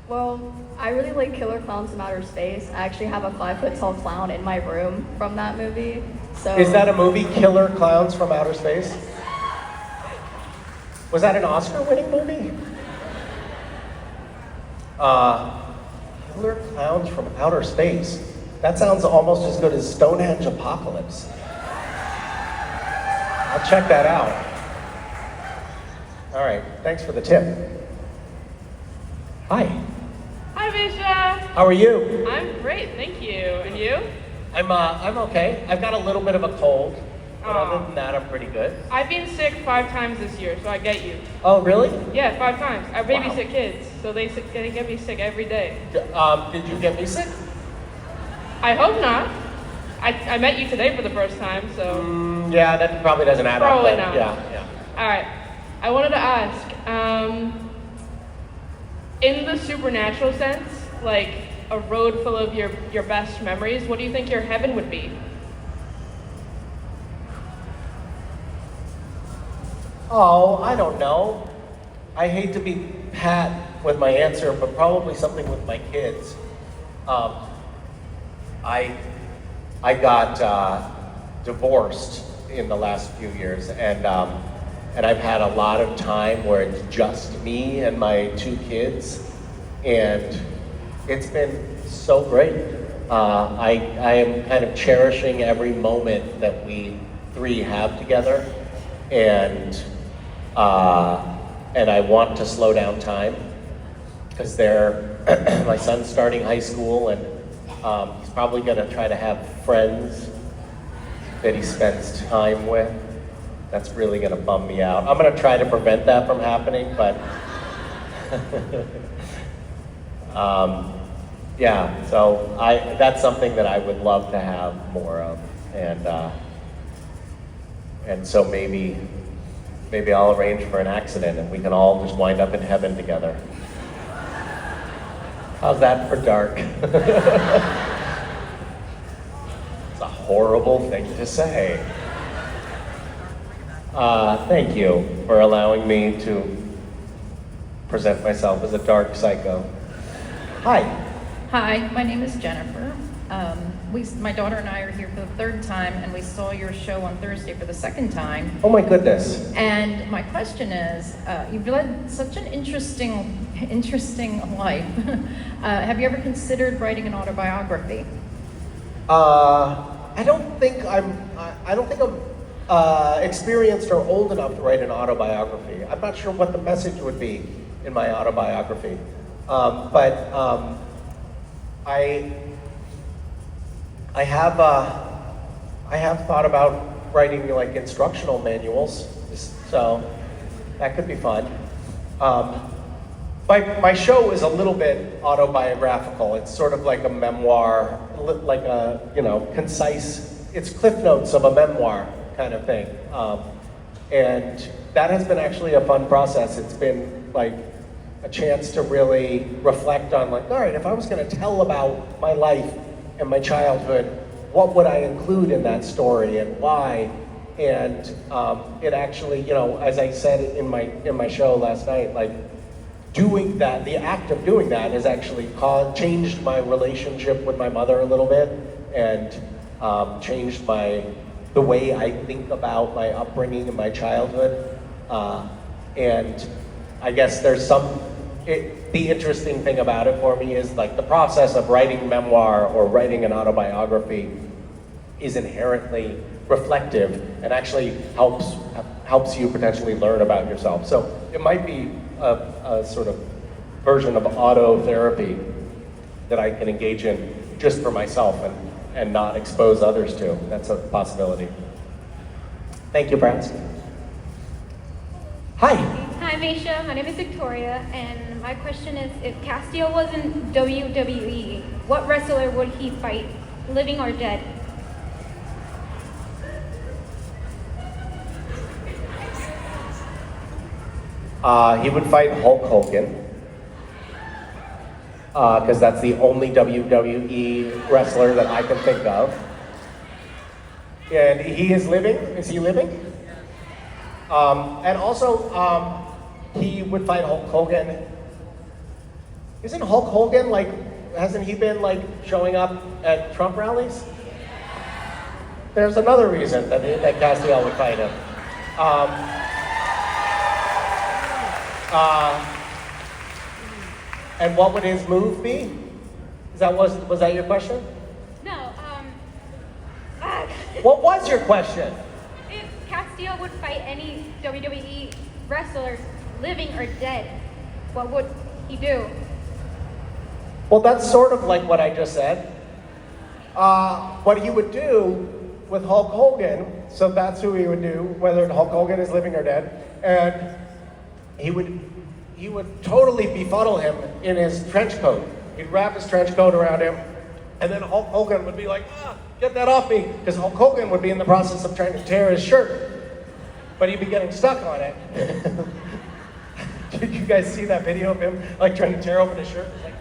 Well, I really like Killer Clowns from Outer Space. I actually have a 5-foot-tall clown in my room from that movie. So Is that a movie, Killer Clowns from Outer Space? Was that an Oscar-winning movie? Killer Clowns from Outer Space. That sounds almost as good as Stonehenge Apocalypse. I'll check that out. All right, thanks for the tip. Hi. Hi, Misha. How are you? I'm great, thank you. And you? I'm okay. I've got a little bit of a cold, but other than that, I'm pretty good. I've been sick 5 times this year, so I get you. Oh, really? Yeah, 5 times. I babysit kids, so they get me sick every day. Did you get me sick? I hope not. I met you today for the first time, so. Yeah, that probably doesn't add up. Probably but not. Yeah. All right. I wanted to ask, in the supernatural sense, like a road full of your best memories, what do you think your heaven would be? Oh, I don't know. I hate to be pat with my answer, but probably something with my kids. I got divorced in the last few years, and I've had a lot of time where it's just me and my 2 kids, and it's been so great. I am kind of cherishing every moment that we 3 have together, and I want to slow down time because my son's starting high school, and he's probably going to try to have friends that he spends time with. That's really going to bum me out. I'm going to try to prevent that from happening, but yeah, so that's something that I would love to have more of, and so maybe I'll arrange for an accident and we can all just wind up in heaven together. How's that for dark? It's a horrible thing to say. Thank you for allowing me to present myself as a dark psycho. Hi. Hi, my name is Jennifer. My daughter and I are here for the 3rd time, and we saw your show on Thursday for the 2nd time. Oh my goodness. And my question is, you've led such an interesting life. Have you ever considered writing an autobiography? I don't think I'm experienced or old enough to write an autobiography. I'm not sure what the message would be in my autobiography. But I have thought about writing like instructional manuals, so that could be fun. My show is a little bit autobiographical. It's sort of like a memoir, like a concise. It's cliff notes of a memoir kind of thing, and that has been actually a fun process. It's been like a chance to really reflect on like, all right, if I was going to tell about my life and my childhood, what would I include in that story and why? And it actually, as I said in my show last night, like doing that, the act of doing that has actually changed my relationship with my mother a little bit, and changed the way I think about my upbringing and my childhood. And I guess the interesting thing about it for me is like the process of writing memoir or writing an autobiography is inherently reflective and actually helps you potentially learn about yourself. So it might be a sort of version of auto therapy that I can engage in just for myself and not expose others to. That's a possibility. Thank you for asking. Hi. Hi, Misha. My name is Victoria, and my question is, if Castiel was in WWE, what wrestler would he fight living or dead? He would fight Hulk Hogan, because that's the only WWE wrestler that I can think of. And he is living. Is he living? And also, he would fight Hulk Hogan. Isn't Hulk Hogan like? Hasn't he been like showing up at Trump rallies? There's another reason that Castiel would fight him. And what would his move be? Was that your question? No, What was your question? if Castiel would fight any WWE wrestlers, living or dead, what would he do? Well, that's sort of like what I just said. What he would do with Hulk Hogan, so that's who he would do, whether Hulk Hogan is living or dead, and he would totally befuddle him in his trench coat. He'd wrap his trench coat around him, and then Hulk Hogan would be like, get that off me, because Hulk Hogan would be in the process of trying to tear his shirt, but he'd be getting stuck on it. Did you guys see that video of him like trying to tear open his shirt? It's like,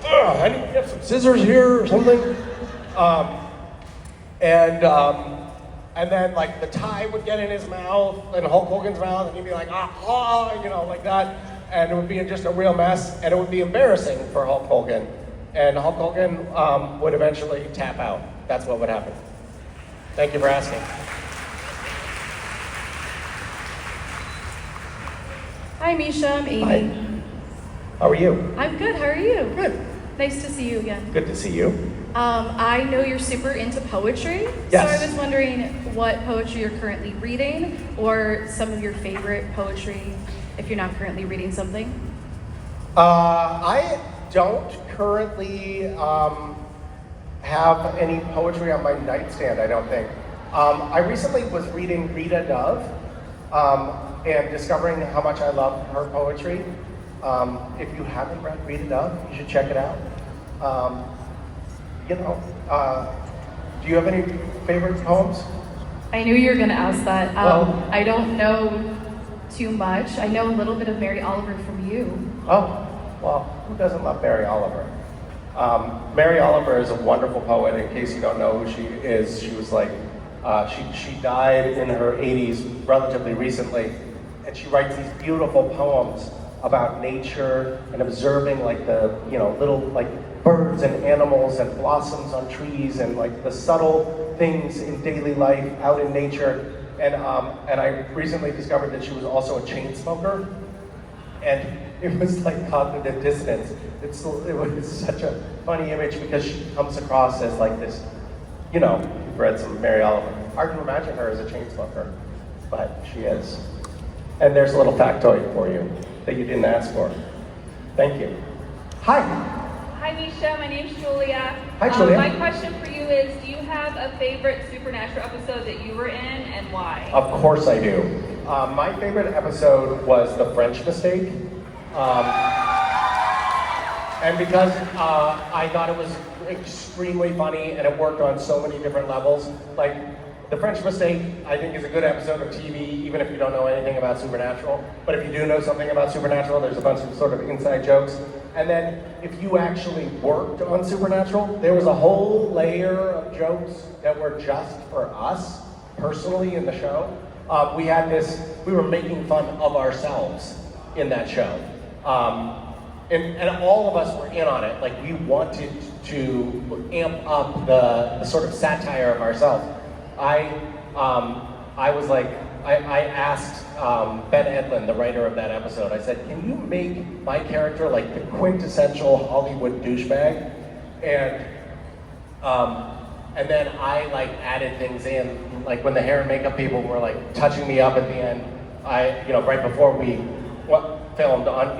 I need to get some scissors here or something. And then like the tie would get in his mouth and Hulk Hogan's mouth, and he'd be like, like that. And it would be just a real mess, and it would be embarrassing for Hulk Hogan. And Hulk Hogan would eventually tap out. That's what would happen. Thank you for asking. Hi, Misha. I'm Amy. Hi. How are you? I'm good. How are you? Good. Nice to see you again. Good to see you. I know you're super into poetry. Yes. So I was wondering what poetry you're currently reading, or some of your favorite poetry if you're not currently reading something. I don't currently have any poetry on my nightstand, I don't think. I recently was reading Rita Dove and discovering how much I love her poetry. If you haven't read Rita Dove, you should check it out. Do you have any favorite poems? I knew you were going to ask that. Well, I don't know too much. I know a little bit of Mary Oliver from you. Oh, well, who doesn't love Mary Oliver? Mary Oliver is a wonderful poet. In case you don't know who she is, she was like, she died in her 80s relatively recently, and she writes these beautiful poems about nature and observing like the, little like birds and animals and blossoms on trees and like the subtle things in daily life out in nature. And I recently discovered that she was also a chain smoker. And it was like cognitive dissonance. It was such a funny image because she comes across as like this, you've read some Mary Oliver. Hard to imagine her as a chain smoker, but she is. And there's a little factoid for you that you didn't ask for. Thank you. Hi. Hi, Misha. My name's Julia. Hi, Julia. My question for you is, do you have a favorite Supernatural episode that you were in, and why? Of course I do. My favorite episode was The French Mistake. And because I thought it was extremely funny and it worked on so many different levels. Like, The French Mistake, I think, is a good episode of TV, even if you don't know anything about Supernatural. But if you do know something about Supernatural, there's a bunch of sort of inside jokes. And then if you actually worked on Supernatural, there was a whole layer of jokes that were just for us, personally, in the show. We were making fun of ourselves in that show. And all of us were in on it. Like, we wanted to amp up the sort of satire of ourselves. I asked Ben Edlund, the writer of that episode, I said, can you make my character like the quintessential Hollywood douchebag? And then I like added things in, like when the hair and makeup people were like touching me up at the end, right before we filmed on,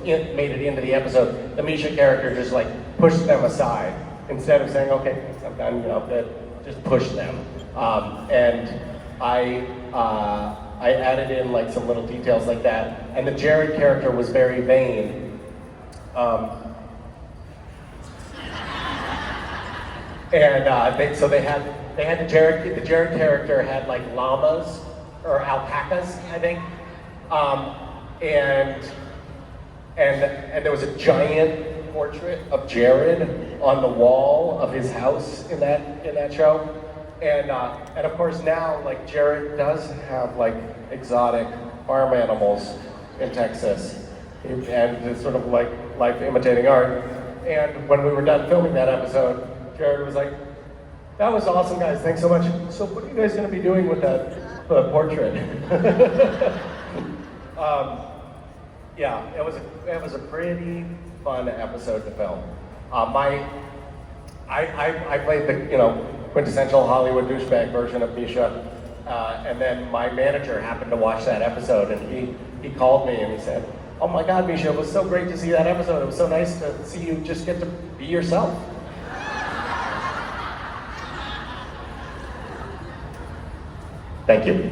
it made it into the episode, the Misha character just like pushed them aside instead of saying, okay, I'm done, just push them. And I added in like some little details like that. And the Jared character was very vain. And they had the Jared character had like llamas or alpacas, I think, and there was a giant portrait of Jared on the wall of his house in that show, and of course now like Jared does have like exotic farm animals in Texas, and it's sort of like life imitating art. And when we were done filming that episode, Jared was like, "That was awesome, guys. Thanks so much. So what are you guys going to be doing with that portrait?" Yeah, it was a pretty fun episode to film. I played the quintessential Hollywood douchebag version of Misha, and then my manager happened to watch that episode, and he called me and he said, "Oh my God, Misha, it was so great to see that episode. It was so nice to see you just get to be yourself." Thank you.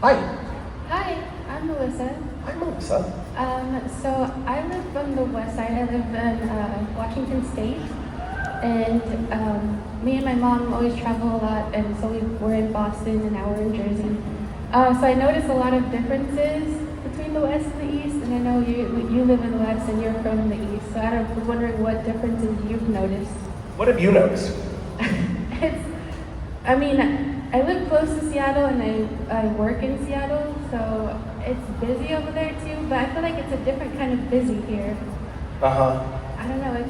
Hi. Hi, I'm Melissa. Hi, Melissa. So I live on the west side. I live in Washington State, and me and my mom always travel a lot, and so we're in Boston and now we're in Jersey. So I noticed a lot of differences between the west and the east, and I know you live in the west and you're from the east. So I was wondering what differences you've noticed. What have you noticed? I live close to Seattle and I work in Seattle, so it's busy over there too, but I feel like it's a different kind of busy here. I don't know,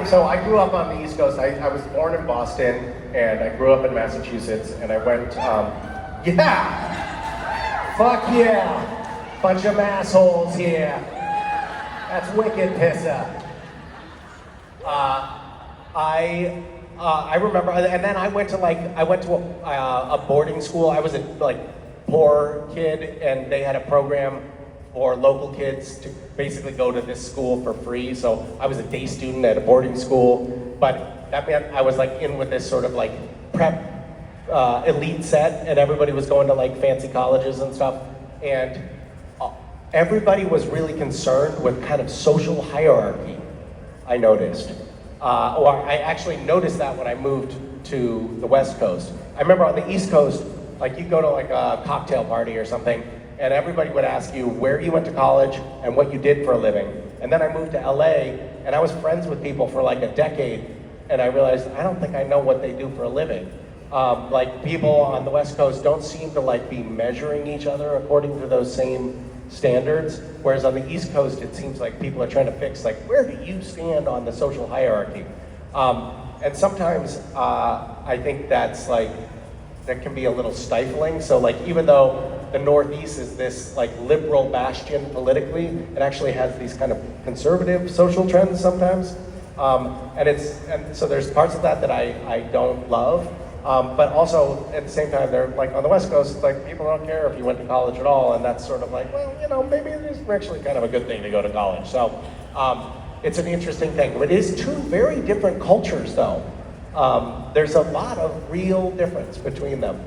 So I grew up on the East Coast. I was born in Boston, and I grew up in Massachusetts, and I went, fuck yeah, bunch of assholes here. That's wicked pissa. I remember, and then I went to a boarding school. I was a poor kid, and they had a program for local kids to basically go to this school for free. So I was a day student at a boarding school, but that meant I was in with this sort of prep elite set, and everybody was going to fancy colleges and stuff, and everybody was really concerned with kind of social hierarchy, I noticed. Or I actually noticed that when I moved to the West Coast. I remember on the East Coast, you go to a cocktail party or something, and everybody would ask you where you went to college and what you did for a living. And then I moved to LA, and I was friends with people for a decade, and I realized I don't think I know what they do for a living. People on the West Coast don't seem to be measuring each other according to those same standards, whereas on the East Coast it seems like people are trying to fix where do you stand on the social hierarchy, and sometimes I think that's that can be a little stifling. So even though the Northeast is this liberal bastion politically, it actually has these kind of conservative social trends sometimes, and so there's parts of that I don't love. But also, at the same time, they're on the West Coast, people don't care if you went to college at all, and that's sort of maybe it is actually kind of a good thing to go to college. So it's an interesting thing. But it is two very different cultures, though. There's a lot of real difference between them.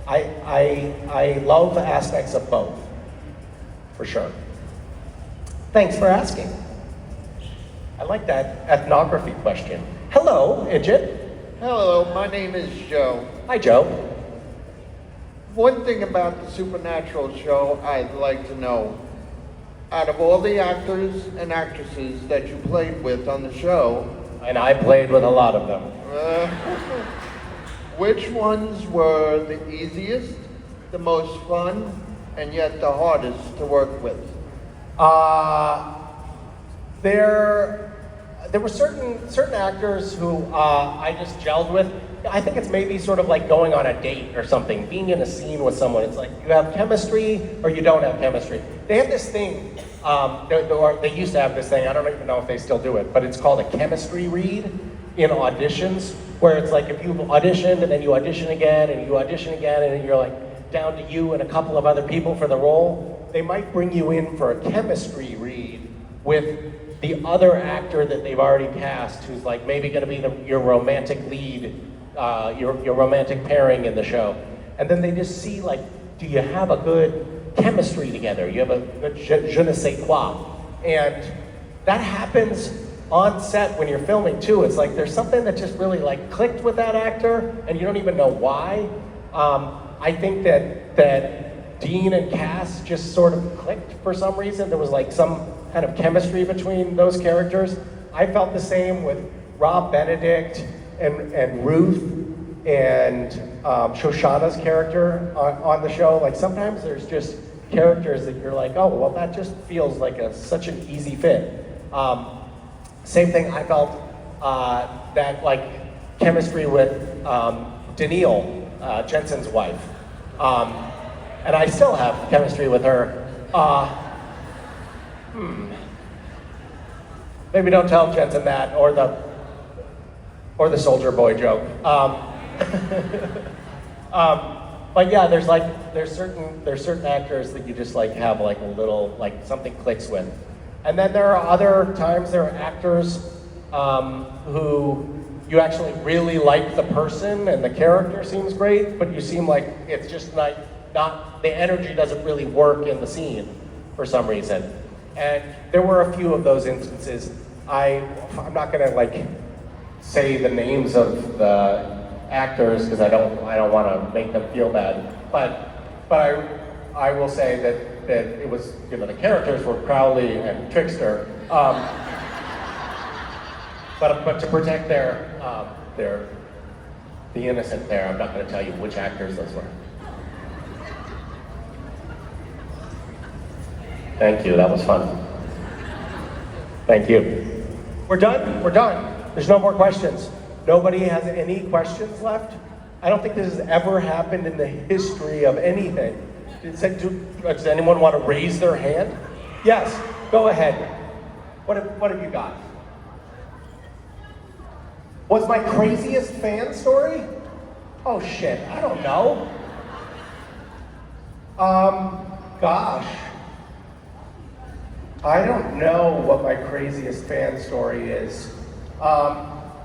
I love aspects of both, for sure. Thanks for asking. I like that ethnography question. Hello, Idjit. Hello, my name is Joe. Hi, Joe. One thing about the Supernatural show I'd like to know, out of all the actors and actresses that you played with on the show... And I played with a lot of them. Which ones were the easiest, the most fun, and yet the hardest to work with? There were certain actors who I just gelled with. I think it's maybe sort of like going on a date or something, being in a scene with someone. It's you have chemistry or you don't have chemistry. They have this thing, or they used to have this thing, I don't even know if they still do it, but it's called a chemistry read in auditions, where it's if you've auditioned and then you audition again and you audition again and you're down to you and a couple of other people for the role, they might bring you in for a chemistry read with the other actor that they've already cast, who's maybe going to be your romantic lead, your romantic pairing in the show. And then they just see do you have a good chemistry together? You have a good je ne sais quoi. And that happens on set when you're filming too, it's like there's something that just really like clicked with that actor, and you don't even know why. I think that Dean and Cass just sort of clicked for some reason. There was like some kind of chemistry between those characters. I felt the same with Rob Benedict and Ruth and Shoshana's character on the show. Like sometimes there's just characters that you're like, oh, well, that just feels like such an easy fit. Same thing, I felt that like chemistry with Danielle, Jensen's wife. And I still have chemistry with her. Maybe don't tell Jensen that, or the soldier boy joke. But yeah, there's certain actors that you just like have like a little, like something clicks with. And then there are other times there are actors who you actually really like the person and the character seems great, but you seem like it's just not the energy doesn't really work in the scene for some reason. And there were a few of those instances. I'm not gonna like say the names of the actors because I don't want to make them feel bad. But I will say that it was, you know, the characters were Crowley and Trickster. But to protect the innocent there, I'm not going to tell you which actors those were. Thank you, that was fun. Thank you. We're done? We're done. There's no more questions. Nobody has any questions left? I don't think this has ever happened in the history of anything. Does anyone want to raise their hand? Yes, go ahead. What have you got? What's my craziest fan story? Oh shit, I don't know. Gosh. I don't know what my craziest fan story is.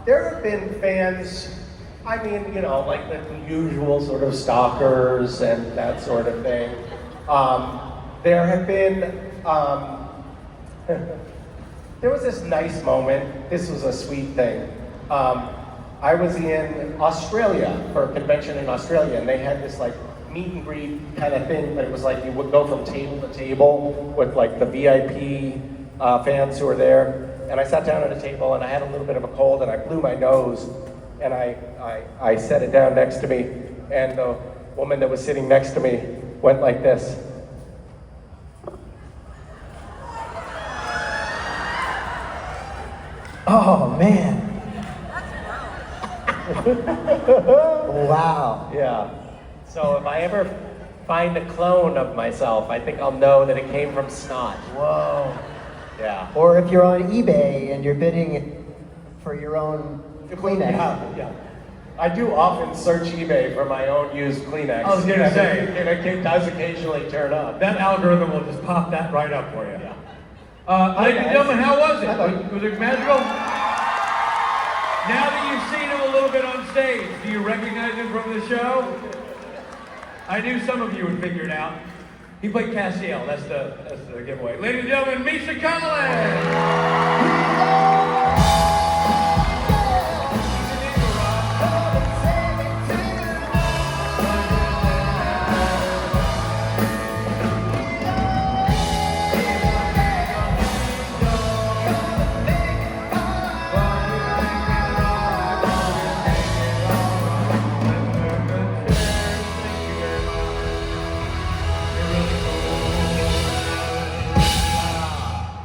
There have been fans, I mean, you know, like the usual sort of stalkers and that sort of thing. There have been, there was this nice moment. This was a sweet thing. I was in Australia for a convention in Australia, and they had this like meet and greet kind of thing, but it was like you would go from table to table with like the VIP fans who were there. And I sat down at a table, and I had a little bit of a cold, and I blew my nose, and I set it down next to me, and the woman that was sitting next to me went like this. Oh man. Wow. Yeah. So if I ever find a clone of myself, I think I'll know that it came from snot. Whoa. Yeah. Or if you're on eBay and you're bidding for your own Kleenex. Yeah. I do often search eBay for my own used Kleenex. I was gonna say. And it does occasionally turn up. That algorithm will just pop that right up for you. Yeah. Ladies and gentlemen, how was it? Was it magical? Now that you've seen him a little bit on stage, do you recognize him from the show? I knew some of you would figure it out. He played Castiel, that's the giveaway. Ladies and gentlemen, Misha Collins!